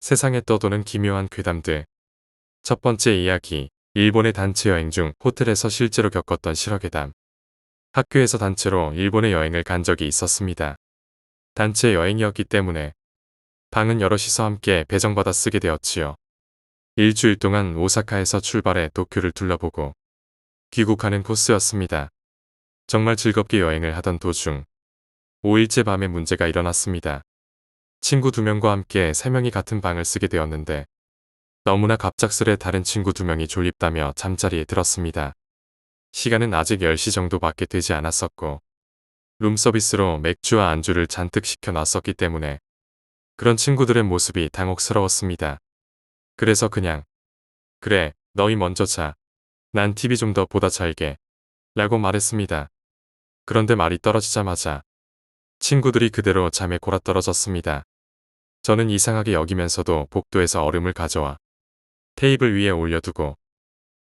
세상에 떠도는 기묘한 괴담들. 첫 번째 이야기. 일본의 단체 여행 중 호텔에서 실제로 겪었던 실화괴담. 학교에서 단체로 일본에 여행을 간 적이 있었습니다. 단체 여행이었기 때문에 방은 여럿이서 함께 배정받아 쓰게 되었지요. 일주일 동안 오사카에서 출발해 도쿄를 둘러보고 귀국하는 코스였습니다. 정말 즐겁게 여행을 하던 도중 5일째 밤에 문제가 일어났습니다. 친구 2명과 함께 3명이 같은 방을 쓰게 되었는데 너무나 갑작스레 다른 친구 2명이 졸립다며 잠자리에 들었습니다. 시간은 아직 10시 정도밖에 되지 않았었고 룸서비스로 맥주와 안주를 잔뜩 시켜놨었기 때문에 그런 친구들의 모습이 당혹스러웠습니다. 그래서 그냥 그래 너희 먼저 자. 난 TV 좀 더 보다 잘게 라고 말했습니다. 그런데 말이 떨어지자마자 친구들이 그대로 잠에 골아떨어졌습니다. 저는 이상하게 여기면서도 복도에서 얼음을 가져와 테이블 위에 올려두고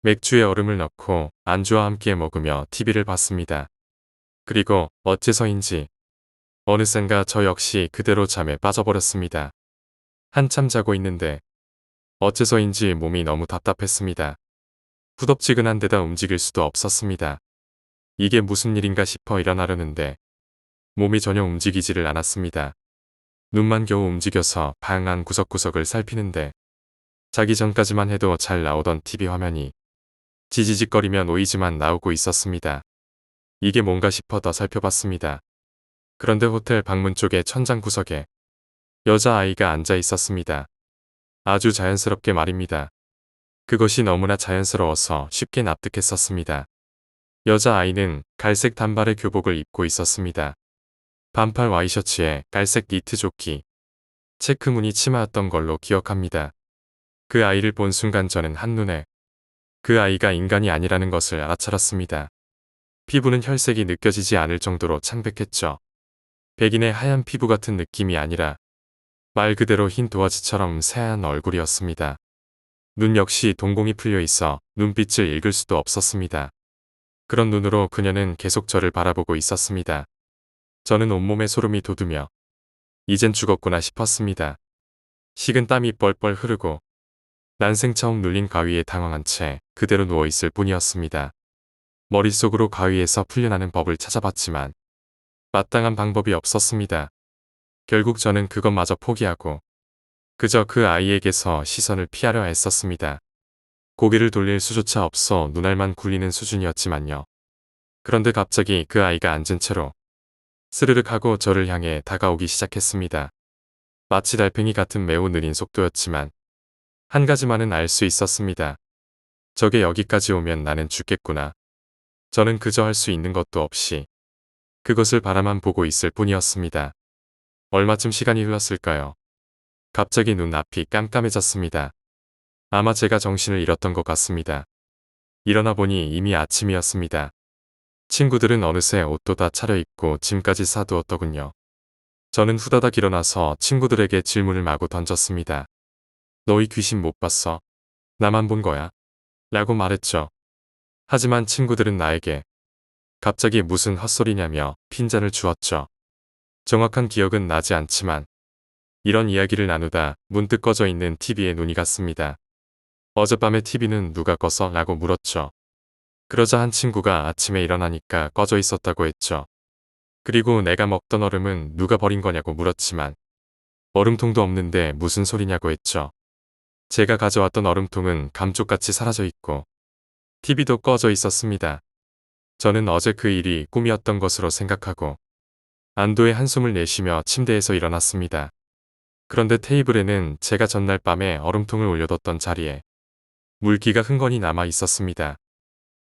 맥주에 얼음을 넣고 안주와 함께 먹으며 TV를 봤습니다. 그리고 어째서인지 어느샌가 저 역시 그대로 잠에 빠져버렸습니다. 한참 자고 있는데 어째서인지 몸이 너무 답답했습니다. 후덥지근한 데다 움직일 수도 없었습니다. 이게 무슨 일인가 싶어 일어나려는데 몸이 전혀 움직이지를 않았습니다. 눈만 겨우 움직여서 방 안 구석구석을 살피는데 자기 전까지만 해도 잘 나오던 TV 화면이 지지직거리며 노이즈만 나오고 있었습니다. 이게 뭔가 싶어 더 살펴봤습니다. 그런데 호텔 방문 쪽에 천장 구석에 여자아이가 앉아 있었습니다. 아주 자연스럽게 말입니다. 그것이 너무나 자연스러워서 쉽게 납득했었습니다. 여자아이는 갈색 단발의 교복을 입고 있었습니다. 반팔 와이셔츠에 갈색 니트 조끼, 체크무늬 치마였던 걸로 기억합니다. 그 아이를 본 순간 저는 한눈에 그 아이가 인간이 아니라는 것을 알아차렸습니다. 피부는 혈색이 느껴지지 않을 정도로 창백했죠. 백인의 하얀 피부 같은 느낌이 아니라 말 그대로 흰 도화지처럼 새하얀 얼굴이었습니다. 눈 역시 동공이 풀려 있어 눈빛을 읽을 수도 없었습니다. 그런 눈으로 그녀는 계속 저를 바라보고 있었습니다. 저는 온몸에 소름이 돋으며 이젠 죽었구나 싶었습니다. 식은 땀이 뻘뻘 흐르고 난생 처음 눌린 가위에 당황한 채 그대로 누워있을 뿐이었습니다. 머릿속으로 가위에서 풀려나는 법을 찾아봤지만 마땅한 방법이 없었습니다. 결국 저는 그것마저 포기하고 그저 그 아이에게서 시선을 피하려 했었습니다. 고개를 돌릴 수조차 없어 눈알만 굴리는 수준이었지만요. 그런데 갑자기 그 아이가 앉은 채로 스르륵 하고 저를 향해 다가오기 시작했습니다. 마치 달팽이 같은 매우 느린 속도였지만 한 가지만은 알 수 있었습니다. 저게 여기까지 오면 나는 죽겠구나. 저는 그저 할 수 있는 것도 없이 그것을 바라만 보고 있을 뿐이었습니다. 얼마쯤 시간이 흘렀을까요? 갑자기 눈앞이 깜깜해졌습니다. 아마 제가 정신을 잃었던 것 같습니다. 일어나 보니 이미 아침이었습니다. 친구들은 어느새 옷도 다 차려입고 짐까지 싸두었더군요. 저는 후다닥 일어나서 친구들에게 질문을 마구 던졌습니다. 너희 귀신 못 봤어? 나만 본 거야? 라고 말했죠. 하지만 친구들은 나에게 갑자기 무슨 헛소리냐며 핀잔을 주었죠. 정확한 기억은 나지 않지만 이런 이야기를 나누다 문득 꺼져 있는 TV에 눈이 갔습니다. 어젯밤에 TV는 누가 꺼서? 라고 물었죠. 그러자 한 친구가 아침에 일어나니까 꺼져 있었다고 했죠. 그리고 내가 먹던 얼음은 누가 버린 거냐고 물었지만 얼음통도 없는데 무슨 소리냐고 했죠. 제가 가져왔던 얼음통은 감쪽같이 사라져 있고 TV도 꺼져 있었습니다. 저는 어제 그 일이 꿈이었던 것으로 생각하고 안도의 한숨을 내쉬며 침대에서 일어났습니다. 그런데 테이블에는 제가 전날 밤에 얼음통을 올려뒀던 자리에 물기가 흥건히 남아 있었습니다.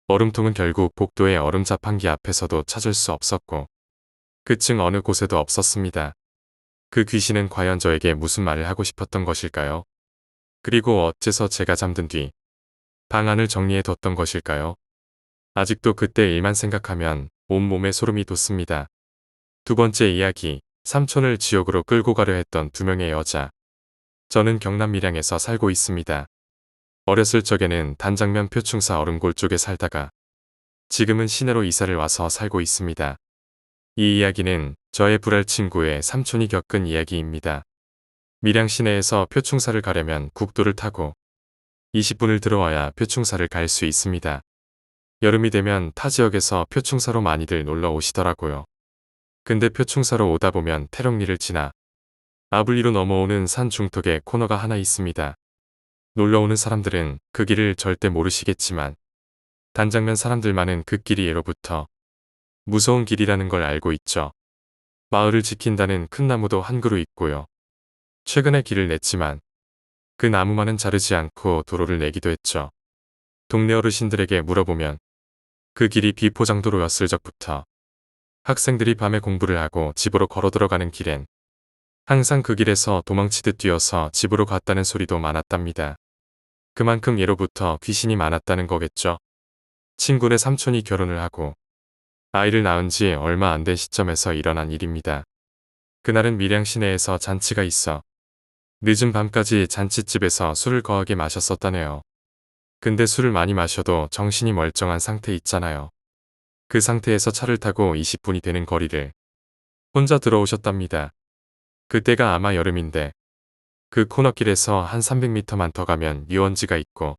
얼음통은 결국 복도의 얼음 자판기 앞에서도 찾을 수 없었고 그 층 어느 곳에도 없었습니다. 그 귀신은 과연 저에게 무슨 말을 하고 싶었던 것일까요? 그리고 어째서 제가 잠든 뒤 방 안을 정리해 뒀던 것일까요? 아직도 그때 일만 생각하면 온몸에 소름이 돋습니다. 두 번째 이야기, 삼촌을 지옥으로 끌고 가려 했던 2명의 여자. 저는 경남 밀양에서 살고 있습니다. 어렸을 적에는 단장면 표충사 얼음골 쪽에 살다가 지금은 시내로 이사를 와서 살고 있습니다. 이 이야기는 저의 불알 친구의 삼촌이 겪은 이야기입니다. 밀양 시내에서 표충사를 가려면 국도를 타고 20분을 들어와야 표충사를 갈 수 있습니다. 여름이 되면 타 지역에서 표충사로 많이들 놀러 오시더라고요. 근데 표충사로 오다 보면 태릉리를 지나 아블리로 넘어오는 산 중턱에 코너가 하나 있습니다. 놀러 오는 사람들은 그 길을 절대 모르시겠지만 단장면 사람들만은 그 길이 예로부터 무서운 길이라는 걸 알고 있죠. 마을을 지킨다는 큰 나무도 한 그루 있고요. 최근에 길을 냈지만 그 나무만은 자르지 않고 도로를 내기도 했죠. 동네 어르신들에게 물어보면 그 길이 비포장도로였을 적부터 학생들이 밤에 공부를 하고 집으로 걸어 들어가는 길엔 항상 그 길에서 도망치듯 뛰어서 집으로 갔다는 소리도 많았답니다. 그만큼 예로부터 귀신이 많았다는 거겠죠. 친구네 삼촌이 결혼을 하고 아이를 낳은 지 얼마 안 된 시점에서 일어난 일입니다. 그날은 밀양 시내에서 잔치가 있어 늦은 밤까지 잔칫집에서 술을 거하게 마셨었다네요. 근데 술을 많이 마셔도 정신이 멀쩡한 상태 있잖아요. 그 상태에서 차를 타고 20분이 되는 거리를 혼자 들어오셨답니다. 그때가 아마 여름인데 그 코너길에서 한 300m만 더 가면 유원지가 있고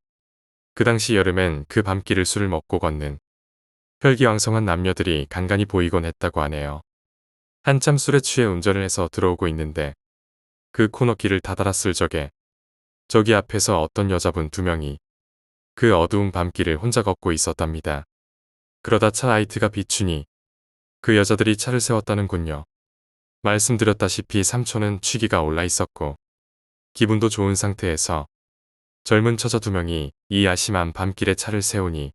그 당시 여름엔 그 밤길을 술을 먹고 걷는 혈기왕성한 남녀들이 간간히 보이곤 했다고 하네요. 한참 술에 취해 운전을 해서 들어오고 있는데 그 코너길을 다다랐을 적에 저기 앞에서 어떤 여자분 2명이 그 어두운 밤길을 혼자 걷고 있었답니다. 그러다 차 라이트가 비추니 그 여자들이 차를 세웠다는군요. 말씀드렸다시피 삼촌은 취기가 올라 있었고 기분도 좋은 상태에서 젊은 처자 2명이 이 야심한 밤길에 차를 세우니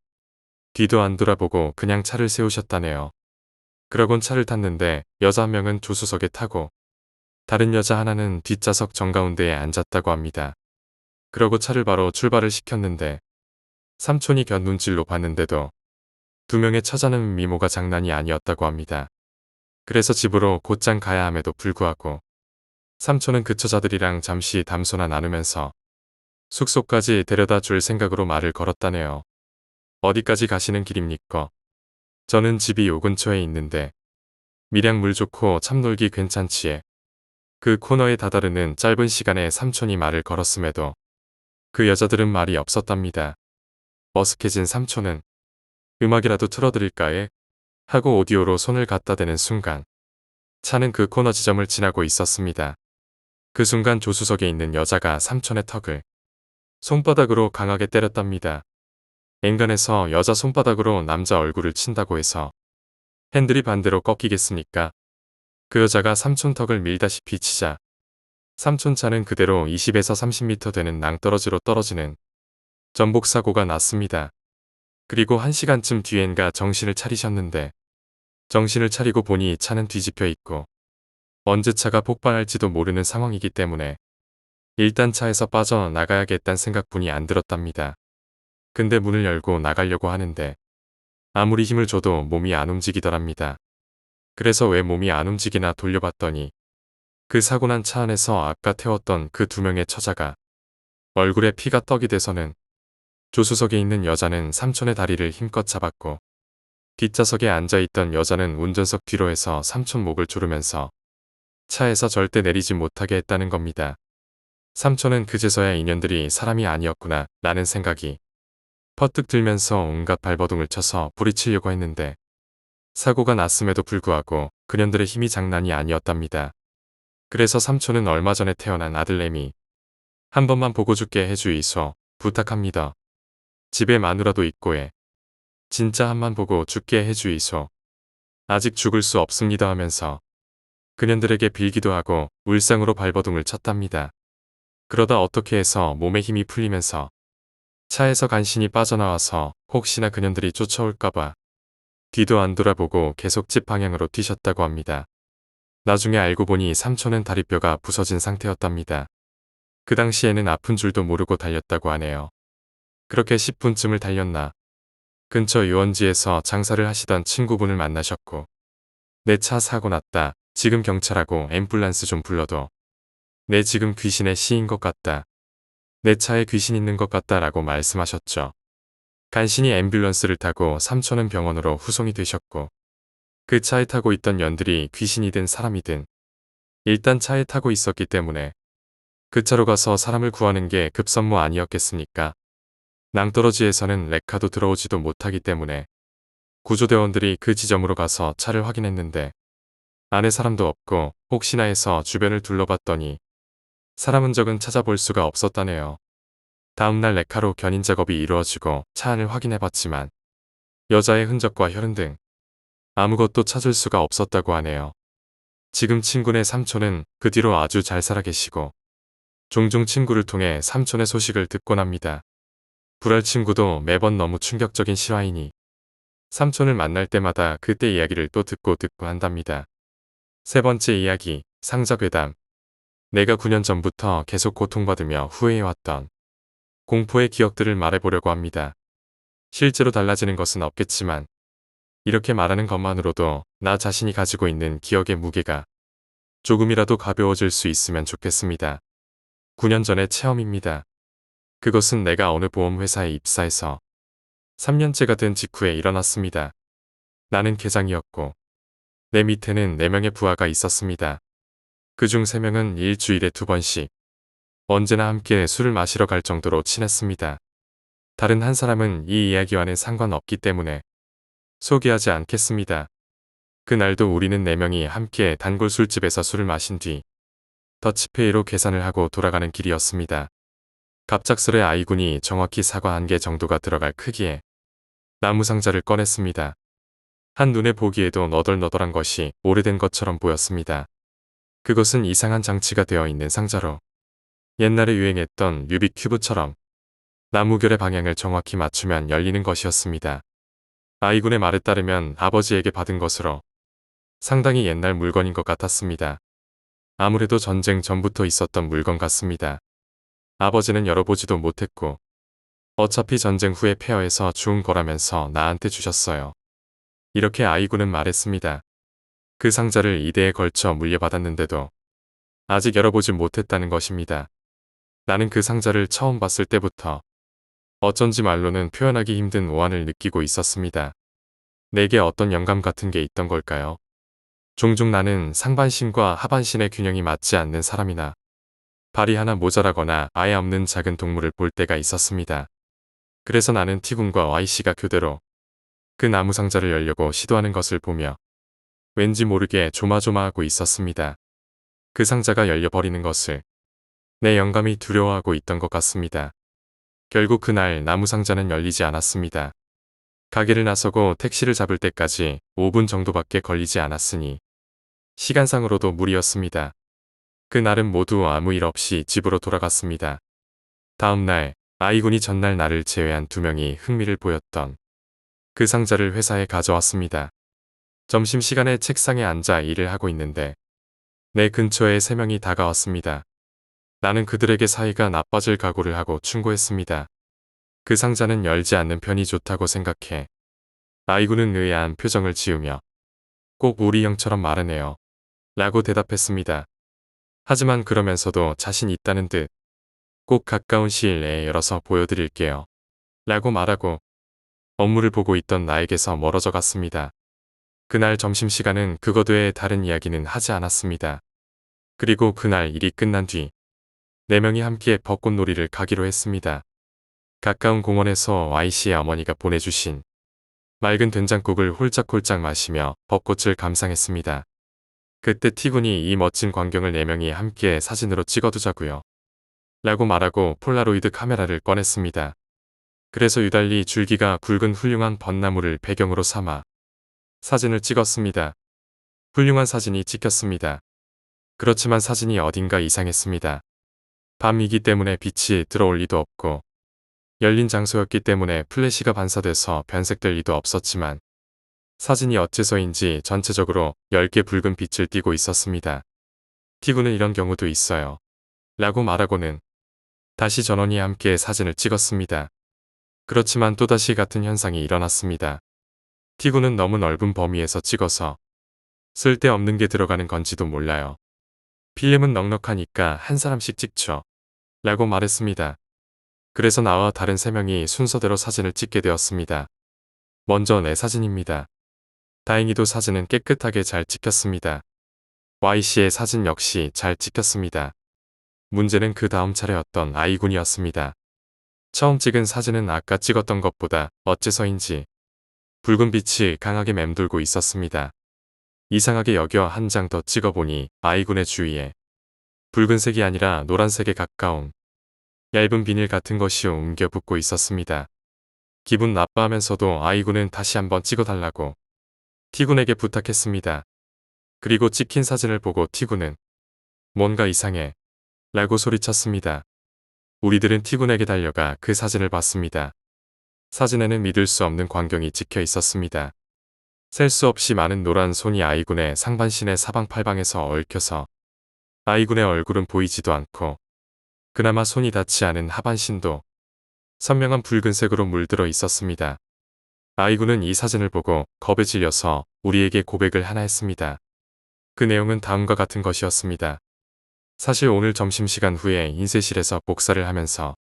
뒤도 안 돌아보고 그냥 차를 세우셨다네요. 그러곤 차를 탔는데 여자 1명은 조수석에 타고 다른 여자 하나는 뒷좌석 정가운데에 앉았다고 합니다. 그러고 차를 바로 출발을 시켰는데 삼촌이 곁눈질로 봤는데도 2명의 처자는 미모가 장난이 아니었다고 합니다. 그래서 집으로 곧장 가야 함에도 불구하고 삼촌은 그 처자들이랑 잠시 담소나 나누면서 숙소까지 데려다 줄 생각으로 말을 걸었다네요. 어디까지 가시는 길입니까? 저는 집이 요 근처에 있는데 밀양 물 좋고 참 놀기 괜찮지에 그 코너에 다다르는 짧은 시간에 삼촌이 말을 걸었음에도 그 여자들은 말이 없었답니다. 머쓱해진 삼촌은 음악이라도 틀어드릴까에? 하고 오디오로 손을 갖다 대는 순간 차는 그 코너 지점을 지나고 있었습니다. 그 순간 조수석에 있는 여자가 삼촌의 턱을 손바닥으로 강하게 때렸답니다. 엔간해서 여자 손바닥으로 남자 얼굴을 친다고 해서 핸들이 반대로 꺾이겠습니까? 그 여자가 삼촌 턱을 밀다시피 치자 삼촌 차는 그대로 20에서 30m 되는 낭떠러지로 떨어지는 전복사고가 났습니다. 그리고 1시간쯤 뒤엔가 정신을 차리셨는데 정신을 차리고 보니 차는 뒤집혀 있고 언제 차가 폭발할지도 모르는 상황이기 때문에 일단 차에서 빠져나가야겠다는 생각뿐이 안 들었답니다. 근데 문을 열고 나가려고 하는데 아무리 힘을 줘도 몸이 안 움직이더랍니다. 그래서 왜 몸이 안 움직이나 돌려봤더니 그 사고 난 차 안에서 아까 태웠던 그 2명의 처자가 얼굴에 피가 떡이 돼서는 조수석에 있는 여자는 삼촌의 다리를 힘껏 잡았고 뒷좌석에 앉아있던 여자는 운전석 뒤로 해서 삼촌 목을 조르면서 차에서 절대 내리지 못하게 했다는 겁니다. 삼촌은 그제서야 인연들이 사람이 아니었구나 라는 생각이 퍼뜩 들면서 온갖 발버둥을 쳐서 부리치려고 했는데 사고가 났음에도 불구하고 그년들의 힘이 장난이 아니었답니다. 그래서 삼촌은 얼마 전에 태어난 아들내미 한 번만 보고 죽게 해주이소 부탁합니다. 집에 마누라도 있고 해. 진짜 한만 보고 죽게 해주이소. 아직 죽을 수 없습니다 하면서 그년들에게 빌기도 하고 울상으로 발버둥을 쳤답니다. 그러다 어떻게 해서 몸에 힘이 풀리면서 차에서 간신히 빠져나와서 혹시나 그년들이 쫓아올까봐 뒤도 안 돌아보고 계속 집 방향으로 뛰셨다고 합니다. 나중에 알고 보니 삼촌은 다리뼈가 부서진 상태였답니다. 그 당시에는 아픈 줄도 모르고 달렸다고 하네요. 그렇게 10분쯤을 달렸나 근처 유원지에서 장사를 하시던 친구분을 만나셨고 내 차 사고 났다. 지금 경찰하고 앰뷸런스 좀 불러도 내 지금 귀신의 시인 것 같다. 내 차에 귀신 있는 것 같다 라고 말씀하셨죠. 간신히 앰뷸런스를 타고 삼촌은 병원으로 후송이 되셨고 그 차에 타고 있던 연들이 귀신이든 사람이든 일단 차에 타고 있었기 때문에 그 차로 가서 사람을 구하는 게 급선무 아니었겠습니까? 낭떠러지에서는 레카도 들어오지도 못하기 때문에 구조대원들이 그 지점으로 가서 차를 확인했는데 안에 사람도 없고 혹시나 해서 주변을 둘러봤더니 사람 흔적은 찾아볼 수가 없었다네요. 다음날 레카로 견인 작업이 이루어지고 차 안을 확인해봤지만 여자의 흔적과 혈흔 등 아무것도 찾을 수가 없었다고 하네요. 지금 친구네 삼촌은 그 뒤로 아주 잘 살아 계시고 종종 친구를 통해 삼촌의 소식을 듣곤 합니다. 불알 친구도 매번 너무 충격적인 실화이니 삼촌을 만날 때마다 그때 이야기를 또 듣고 한답니다. 세 번째 이야기, 상자괴담. 내가 9년 전부터 계속 고통받으며 후회해왔던 공포의 기억들을 말해보려고 합니다. 실제로 달라지는 것은 없겠지만 이렇게 말하는 것만으로도 나 자신이 가지고 있는 기억의 무게가 조금이라도 가벼워질 수 있으면 좋겠습니다. 9년 전의 체험입니다. 그것은 내가 어느 보험회사에 입사해서 3년째가 된 직후에 일어났습니다. 나는 계장이었고 내 밑에는 4명의 부하가 있었습니다. 그중 3명은 일주일에 2번씩 언제나 함께 술을 마시러 갈 정도로 친했습니다. 다른 한 사람은 이 이야기와는 상관없기 때문에 소개하지 않겠습니다. 그날도 우리는 4명이 함께 단골 술집에서 술을 마신 뒤 더치페이로 계산을 하고 돌아가는 길이었습니다. 갑작스레 아이군이 정확히 사과 1개 정도가 들어갈 크기의 나무 상자를 꺼냈습니다. 한눈에 보기에도 너덜너덜한 것이 오래된 것처럼 보였습니다. 그것은 이상한 장치가 되어 있는 상자로 옛날에 유행했던 루빅 큐브처럼 나무결의 방향을 정확히 맞추면 열리는 것이었습니다. 아이군의 말에 따르면 아버지에게 받은 것으로 상당히 옛날 물건인 것 같았습니다. 아무래도 전쟁 전부터 있었던 물건 같습니다. 아버지는 열어보지도 못했고 어차피 전쟁 후에 폐허해서 주운 거라면서 나한테 주셨어요. 이렇게 아이군은 말했습니다. 그 상자를 2대에 걸쳐 물려받았는데도 아직 열어보지 못했다는 것입니다. 나는 그 상자를 처음 봤을 때부터 어쩐지 말로는 표현하기 힘든 오한을 느끼고 있었습니다. 내게 어떤 영감 같은 게 있던 걸까요? 종종 나는 상반신과 하반신의 균형이 맞지 않는 사람이나 발이 하나 모자라거나 아예 없는 작은 동물을 볼 때가 있었습니다. 그래서 나는 T군과 Y씨가 교대로 그 나무 상자를 열려고 시도하는 것을 보며 왠지 모르게 조마조마하고 있었습니다. 그 상자가 열려버리는 것을 내 영감이 두려워하고 있던 것 같습니다. 결국 그날 나무 상자는 열리지 않았습니다. 가게를 나서고 택시를 잡을 때까지 5분 정도밖에 걸리지 않았으니 시간상으로도 무리였습니다. 그날은 모두 아무 일 없이 집으로 돌아갔습니다. 다음날 아이군이 전날 나를 제외한 2명이 흥미를 보였던 그 상자를 회사에 가져왔습니다. 점심시간에 책상에 앉아 일을 하고 있는데 내 근처에 3명이 다가왔습니다. 나는 그들에게 사이가 나빠질 각오를 하고 충고했습니다. 그 상자는 열지 않는 편이 좋다고 생각해. 아이군은 의아한 표정을 지으며 꼭 우리 형처럼 말하네요. 라고 대답했습니다. 하지만 그러면서도 자신 있다는 듯 꼭 가까운 시일 내에 열어서 보여드릴게요. 라고 말하고 업무를 보고 있던 나에게서 멀어져 갔습니다. 그날 점심시간은 그것 외에 다른 이야기는 하지 않았습니다. 그리고 그날 일이 끝난 뒤 4명이 함께 벚꽃놀이를 가기로 했습니다. 가까운 공원에서 Y씨의 어머니가 보내주신 맑은 된장국을 홀짝홀짝 마시며 벚꽃을 감상했습니다. 그때 T군이 이 멋진 광경을 4명이 함께 사진으로 찍어두자고요. 라고 말하고 폴라로이드 카메라를 꺼냈습니다. 그래서 유달리 줄기가 굵은 훌륭한 벚나무를 배경으로 삼아 사진을 찍었습니다. 훌륭한 사진이 찍혔습니다. 그렇지만 사진이 어딘가 이상했습니다. 밤이기 때문에 빛이 들어올 리도 없고 열린 장소였기 때문에 플래시가 반사돼서 변색될 리도 없었지만 사진이 어째서인지 전체적으로 얇게 붉은 빛을 띠고 있었습니다. T군은 이런 경우도 있어요. 라고 말하고는 다시 전원이 함께 사진을 찍었습니다. 그렇지만 또다시 같은 현상이 일어났습니다. T군은 너무 넓은 범위에서 찍어서 쓸데없는 게 들어가는 건지도 몰라요. 필름은 넉넉하니까 한 사람씩 찍죠. 라고 말했습니다. 그래서 나와 다른 3명이 순서대로 사진을 찍게 되었습니다. 먼저 내 사진입니다. 다행히도 사진은 깨끗하게 잘 찍혔습니다. Y씨의 사진 역시 잘 찍혔습니다. 문제는 그 다음 차례였던 아이군이었습니다. 처음 찍은 사진은 아까 찍었던 것보다 어째서인지 붉은 빛이 강하게 맴돌고 있었습니다. 이상하게 여겨 한 장 더 찍어보니 아이군의 주위에 붉은색이 아니라 노란색에 가까운 얇은 비닐 같은 것이 옮겨 붙고 있었습니다. 기분 나빠하면서도 아이군은 다시 한번 찍어달라고 티군에게 부탁했습니다. 그리고 찍힌 사진을 보고 티군은 뭔가 이상해 라고 소리쳤습니다. 우리들은 티군에게 달려가 그 사진을 봤습니다. 사진에는 믿을 수 없는 광경이 찍혀 있었습니다. 셀 수 없이 많은 노란 손이 아이군의 상반신의 사방팔방에서 얽혀서 아이군의 얼굴은 보이지도 않고 그나마 손이 닿지 않은 하반신도 선명한 붉은색으로 물들어 있었습니다. 아이군은 이 사진을 보고 겁에 질려서 우리에게 고백을 하나 했습니다. 그 내용은 다음과 같은 것이었습니다. 사실 오늘 점심시간 후에 인쇄실에서 복사를 하면서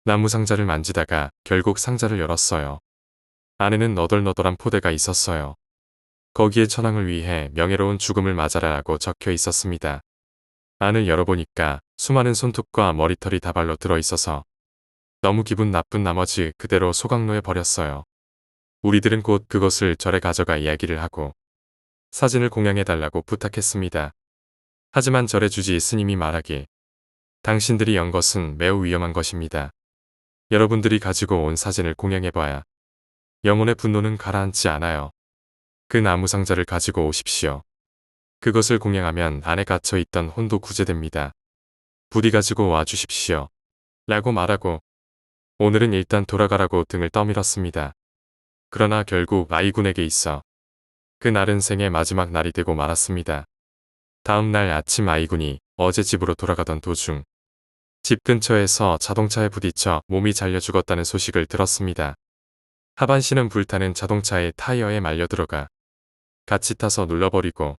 나무 상자를 만지다가 결국 상자를 열었어요. 안에는 너덜너덜한 포대가 있었어요. 거기에 천황을 위해 명예로운 죽음을 맞아라라고 적혀 있었습니다. 안을 열어보니까 수많은 손톱과 머리털이 다발로 들어있어서 너무 기분 나쁜 나머지 그대로 소각로에 버렸어요. 우리들은 곧 그것을 절에 가져가 이야기를 하고 사진을 공양해달라고 부탁했습니다. 하지만 절의 주지 스님이 말하길 당신들이 연 것은 매우 위험한 것입니다. 여러분들이 가지고 온 사진을 공양해봐야 영혼의 분노는 가라앉지 않아요. 그 나무 상자를 가지고 오십시오. 그것을 공양하면 안에 갇혀있던 혼도 구제됩니다. 부디 가지고 와주십시오. 라고 말하고 오늘은 일단 돌아가라고 등을 떠밀었습니다. 그러나 결국 아이군에게 있어 그날은 생의 마지막 날이 되고 말았습니다. 다음 날 아침 아이군이 어제 집으로 돌아가던 도중 집 근처에서 자동차에 부딪혀 몸이 잘려 죽었다는 소식을 들었습니다. 하반신은 불타는 자동차의 타이어에 말려 들어가 같이 타서 눌러버리고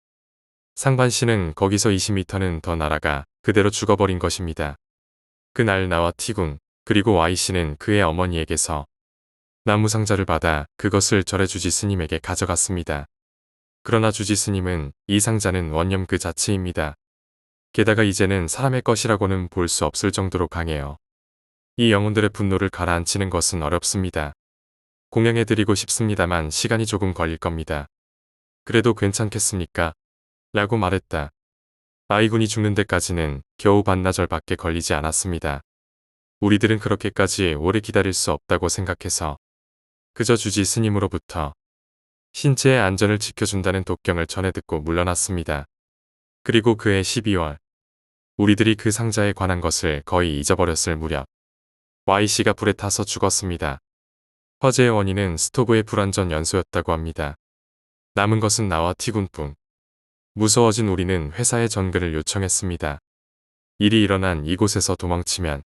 상반신은 거기서 20m는 더 날아가 그대로 죽어버린 것입니다. 그날 나와 티군 그리고 Y씨는 그의 어머니에게서 나무 상자를 받아 그것을 절의 주지 스님에게 가져갔습니다. 그러나 주지 스님은 이 상자는 원념 그 자체입니다. 게다가 이제는 사람의 것이라고는 볼 수 없을 정도로 강해요. 이 영혼들의 분노를 가라앉히는 것은 어렵습니다. 공양해드리고 싶습니다만 시간이 조금 걸릴 겁니다. 그래도 괜찮겠습니까? 라고 말했다. 아이군이 죽는 데까지는 겨우 반나절밖에 걸리지 않았습니다. 우리들은 그렇게까지 오래 기다릴 수 없다고 생각해서 그저 주지 스님으로부터 신체의 안전을 지켜준다는 독경을 전해 듣고 물러났습니다. 그리고 그해 12월 우리들이 그 상자에 관한 것을 거의 잊어버렸을 무렵 Y씨가 불에 타서 죽었습니다. 화재의 원인은 스토브의 불완전 연소였다고 합니다. 남은 것은 나와 티군뿐. 무서워진 우리는 회사에 전근을 요청했습니다. 일이 일어난 이곳에서 도망치면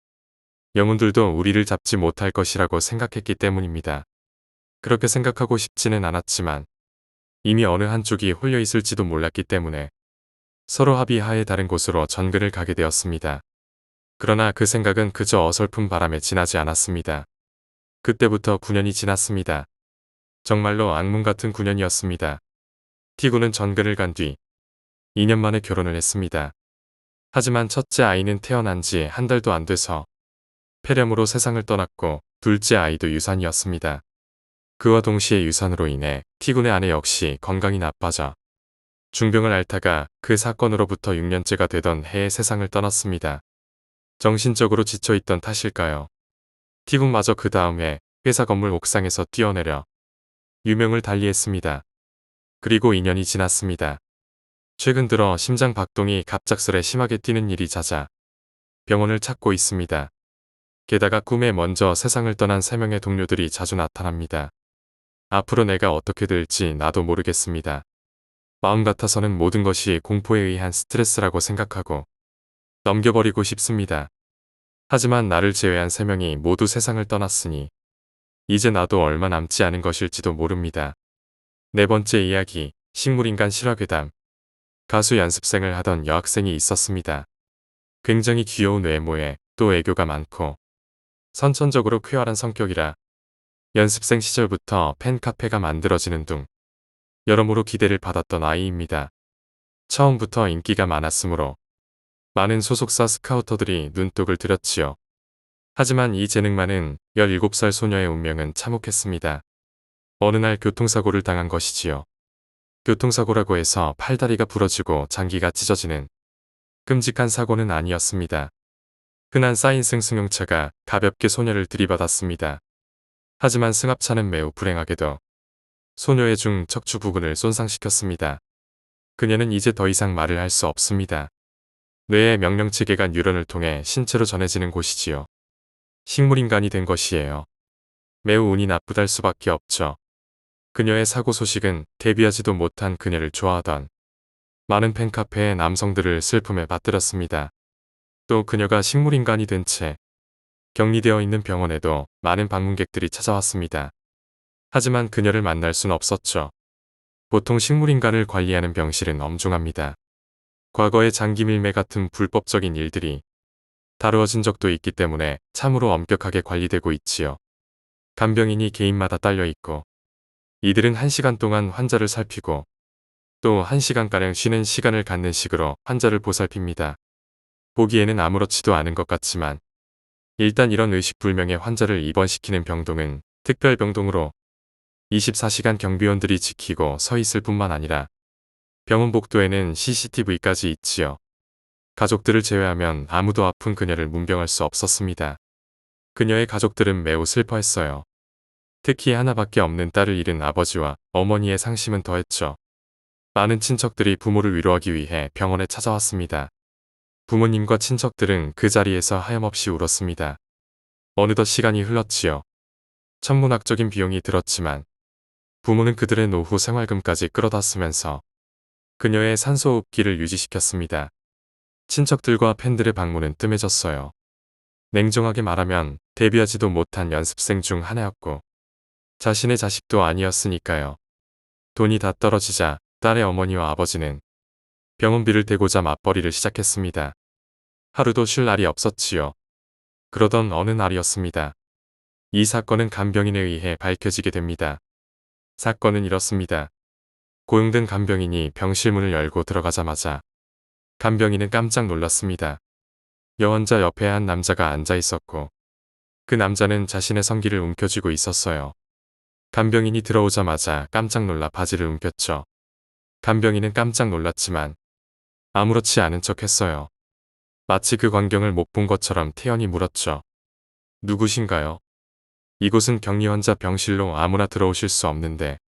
영혼들도 우리를 잡지 못할 것이라고 생각했기 때문입니다. 그렇게 생각하고 싶지는 않았지만 이미 어느 한쪽이 홀려 있을지도 몰랐기 때문에 서로 합의하에 다른 곳으로 전근을 가게 되었습니다. 그러나 그 생각은 그저 어설픈 바람에 지나지 않았습니다. 그때부터 9년이 지났습니다. 정말로 악몽 같은 9년이었습니다. 티군은 전근을 간 뒤 2년 만에 결혼을 했습니다. 하지만 첫째 아이는 태어난 지 한 달도 안 돼서 폐렴으로 세상을 떠났고 둘째 아이도 유산이었습니다. 그와 동시에 유산으로 인해 티군의 아내 역시 건강이 나빠져 중병을 앓다가 그 사건으로부터 6년째가 되던 해에 세상을 떠났습니다. 정신적으로 지쳐있던 탓일까요? 티군마저 그 다음에 회사 건물 옥상에서 뛰어내려 유명을 달리했습니다. 그리고 2년이 지났습니다. 최근 들어 심장 박동이 갑작스레 심하게 뛰는 일이 잦아 병원을 찾고 있습니다. 게다가 꿈에 먼저 세상을 떠난 3명의 동료들이 자주 나타납니다. 앞으로 내가 어떻게 될지 나도 모르겠습니다. 마음 같아서는 모든 것이 공포에 의한 스트레스라고 생각하고 넘겨버리고 싶습니다. 하지만 나를 제외한 3명이 모두 세상을 떠났으니 이제 나도 얼마 남지 않은 것일지도 모릅니다. 네 번째 이야기, 식물인간 실화괴담. 가수 연습생을 하던 여학생이 있었습니다. 굉장히 귀여운 외모에 또 애교가 많고 선천적으로 쾌활한 성격이라 연습생 시절부터 팬카페가 만들어지는 등 여러모로 기대를 받았던 아이입니다. 처음부터 인기가 많았으므로 많은 소속사 스카우터들이 눈독을 들였지요. 하지만 이 재능만은 17살 소녀의 운명은 참혹했습니다. 어느 날 교통사고를 당한 것이지요. 교통사고라고 해서 팔다리가 부러지고 장기가 찢어지는 끔찍한 사고는 아니었습니다. 흔한 쌓인 승용차가 가볍게 소녀를 들이받았습니다. 하지만 승합차는 매우 불행하게도 소녀의 중 척추 부근을 손상시켰습니다. 그녀는 이제 더 이상 말을 할 수 없습니다. 뇌의 명령체계가 뉴런을 통해 신체로 전해지는 곳이지요. 식물인간이 된 것이에요. 매우 운이 나쁘달 수밖에 없죠. 그녀의 사고 소식은 데뷔하지도 못한 그녀를 좋아하던 많은 팬카페의 남성들을 슬픔에 빠뜨렸습니다. 또 그녀가 식물인간이 된 채 격리되어 있는 병원에도 많은 방문객들이 찾아왔습니다. 하지만 그녀를 만날 순 없었죠. 보통 식물인간을 관리하는 병실은 엄중합니다. 과거의 장기 밀매 같은 불법적인 일들이 다루어진 적도 있기 때문에 참으로 엄격하게 관리되고 있지요. 간병인이 개인마다 딸려 있고 이들은 1시간 동안 환자를 살피고 또 1시간가량 쉬는 시간을 갖는 식으로 환자를 보살핍니다. 보기에는 아무렇지도 않은 것 같지만 일단 이런 의식불명의 환자를 입원시키는 병동은 특별병동으로 24시간 경비원들이 지키고 서 있을 뿐만 아니라 병원 복도에는 CCTV까지 있지요. 가족들을 제외하면 아무도 아픈 그녀를 문병할 수 없었습니다. 그녀의 가족들은 매우 슬퍼했어요. 특히 하나밖에 없는 딸을 잃은 아버지와 어머니의 상심은 더했죠. 많은 친척들이 부모를 위로하기 위해 병원에 찾아왔습니다. 부모님과 친척들은 그 자리에서 하염없이 울었습니다. 어느덧 시간이 흘렀지요. 천문학적인 비용이 들었지만 부모는 그들의 노후 생활금까지 끌어다 쓰면서 그녀의 산소호흡기를 유지시켰습니다. 친척들과 팬들의 방문은 뜸해졌어요. 냉정하게 말하면 데뷔하지도 못한 연습생 중 하나였고 자신의 자식도 아니었으니까요. 돈이 다 떨어지자 딸의 어머니와 아버지는 병원비를 대고자 맞벌이를 시작했습니다. 하루도 쉴 날이 없었지요. 그러던 어느 날이었습니다. 이 사건은 간병인에 의해 밝혀지게 됩니다. 사건은 이렇습니다. 고용된 간병인이 병실 문을 열고 들어가자마자 간병인은 깜짝 놀랐습니다. 여환자 옆에 한 남자가 앉아 있었고 그 남자는 자신의 성기를 움켜쥐고 있었어요. 간병인이 들어오자마자 깜짝 놀라 바지를 움켰죠. 간병인은 깜짝 놀랐지만 아무렇지 않은 척 했어요. 마치 그 광경을 못 본 것처럼 태연히 물었죠. 누구신가요? 이곳은 격리 환자 병실로 아무나 들어오실 수 없는데.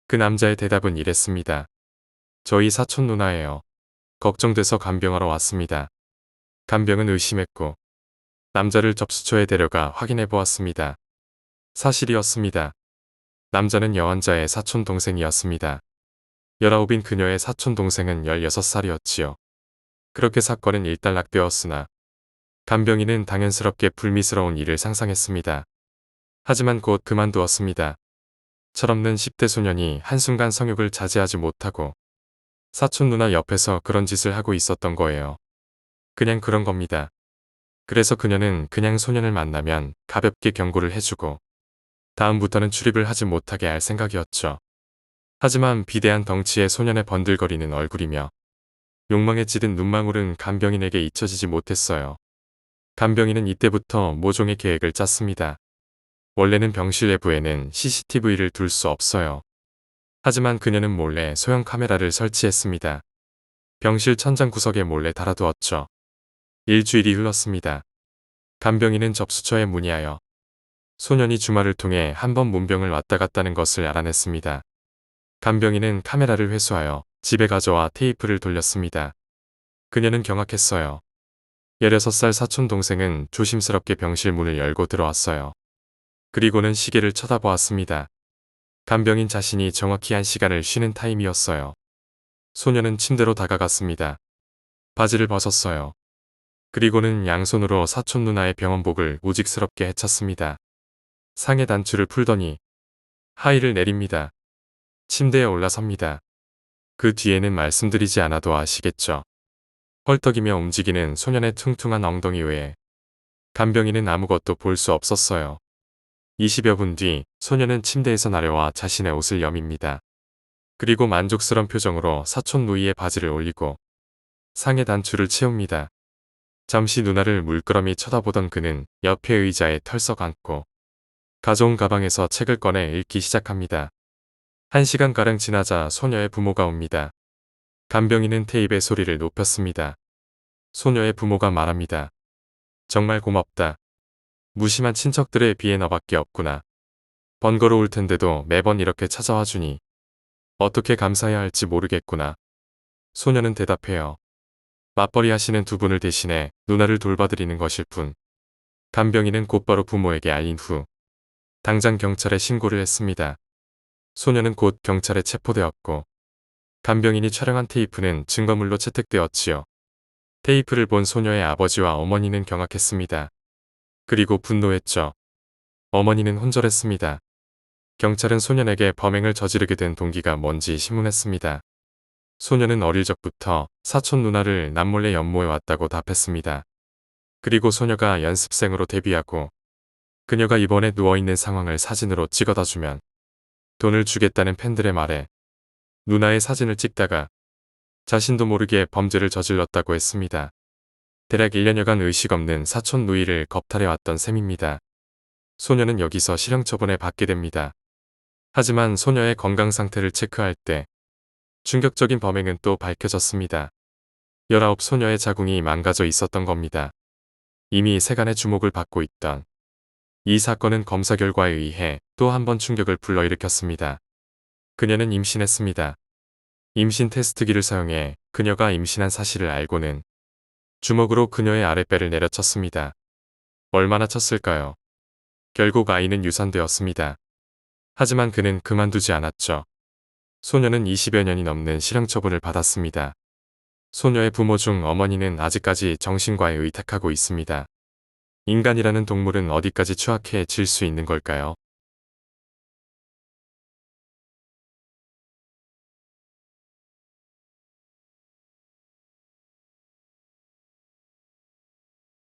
그 남자의 대답은 이랬습니다. 저희 사촌 누나예요. 걱정돼서 간병하러 왔습니다. 간병은 의심했고 남자를 접수처에 데려가 확인해 보았습니다. 사실이었습니다. 남자는 여환자의 사촌 동생이었습니다. 19인 그녀의 사촌 동생은 16살이었지요. 그렇게 사건은 일단락되었으나 간병인은 당연스럽게 불미스러운 일을 상상했습니다. 하지만 곧 그만두었습니다. 철없는 10대 소년이 한순간 성욕을 자제하지 못하고 사촌 누나 옆에서 그런 짓을 하고 있었던 거예요. 그냥 그런 겁니다. 그래서 그녀는 그냥 소년을 만나면 가볍게 경고를 해주고 다음부터는 출입을 하지 못하게 할 생각이었죠. 하지만 비대한 덩치의 소년의 번들거리는 얼굴이며 욕망에 찌든 눈망울은 간병인에게 잊혀지지 못했어요. 간병인은 이때부터 모종의 계획을 짰습니다. 원래는 병실 내부에는 CCTV를 둘 수 없어요. 하지만 그녀는 몰래 소형 카메라를 설치했습니다. 병실 천장 구석에 몰래 달아두었죠. 일주일이 흘렀습니다. 간병인은 접수처에 문의하여 소년이 주말을 통해 한 번 문병을 왔다 갔다는 것을 알아냈습니다. 간병인은 카메라를 회수하여 집에 가져와 테이프를 돌렸습니다. 그녀는 경악했어요. 16살 사촌 동생은 조심스럽게 병실 문을 열고 들어왔어요. 그리고는 시계를 쳐다보았습니다. 간병인 자신이 정확히 한 시간을 쉬는 타임이었어요. 소녀는 침대로 다가갔습니다. 바지를 벗었어요. 그리고는 양손으로 사촌 누나의 병원복을 우직스럽게 헤쳤습니다. 상의 단추를 풀더니 하의를 내립니다. 침대에 올라섭니다. 그 뒤에는 말씀드리지 않아도 아시겠죠. 헐떡이며 움직이는 소년의 퉁퉁한 엉덩이 외에 간병인은 아무것도 볼 수 없었어요. 20여 분 뒤 소년은 침대에서 나려와 자신의 옷을 여밉니다. 그리고 만족스러운 표정으로 사촌 누이의 바지를 올리고 상의 단추를 채웁니다. 잠시 누나를 물끄러미 쳐다보던 그는 옆에 의자에 털썩 앉고 가져온 가방에서 책을 꺼내 읽기 시작합니다. 1시간가량 지나자 소녀의 부모가 옵니다. 간병인은 테이프의 소리를 높였습니다. 소녀의 부모가 말합니다. 정말 고맙다. 무심한 친척들에 비해 너밖에 없구나. 번거로울 텐데도 매번 이렇게 찾아와 주니 어떻게 감사해야 할지 모르겠구나. 소녀는 대답해요. 맞벌이 하시는 두 분을 대신해 누나를 돌봐드리는 것일 뿐. 간병인은 곧바로 부모에게 알린 후 당장 경찰에 신고를 했습니다. 소녀는 곧 경찰에 체포되었고 간병인이 촬영한 테이프는 증거물로 채택되었지요. 테이프를 본 소녀의 아버지와 어머니는 경악했습니다. 그리고 분노했죠. 어머니는 혼절했습니다. 경찰은 소년에게 범행을 저지르게 된 동기가 뭔지 신문했습니다. 소년은 어릴 적부터 사촌 누나를 남몰래 연모해 왔다고 답했습니다. 그리고 소녀가 연습생으로 데뷔하고 그녀가 입원해 누워있는 상황을 사진으로 찍어다 주면 돈을 주겠다는 팬들의 말에 누나의 사진을 찍다가 자신도 모르게 범죄를 저질렀다고 했습니다. 대략 1년여간 의식 없는 사촌 누이를 겁탈해왔던 셈입니다. 소녀는 여기서 실형처분을 받게 됩니다. 하지만 소녀의 건강 상태를 체크할 때 충격적인 범행은 또 밝혀졌습니다. 19 소녀의 자궁이 망가져 있었던 겁니다. 이미 세간의 주목을 받고 있던 이 사건은 검사 결과에 의해 또 한 번 충격을 불러일으켰습니다. 그녀는 임신했습니다. 임신 테스트기를 사용해 그녀가 임신한 사실을 알고는 주먹으로 그녀의 아랫배를 내려쳤습니다. 얼마나 쳤을까요? 결국 아이는 유산되었습니다. 하지만 그는 그만두지 않았죠. 소녀는 20여 년이 넘는 실형처분을 받았습니다. 소녀의 부모 중 어머니는 아직까지 정신과에 의탁하고 있습니다. 인간이라는 동물은 어디까지 추악해질 수 있는 걸까요?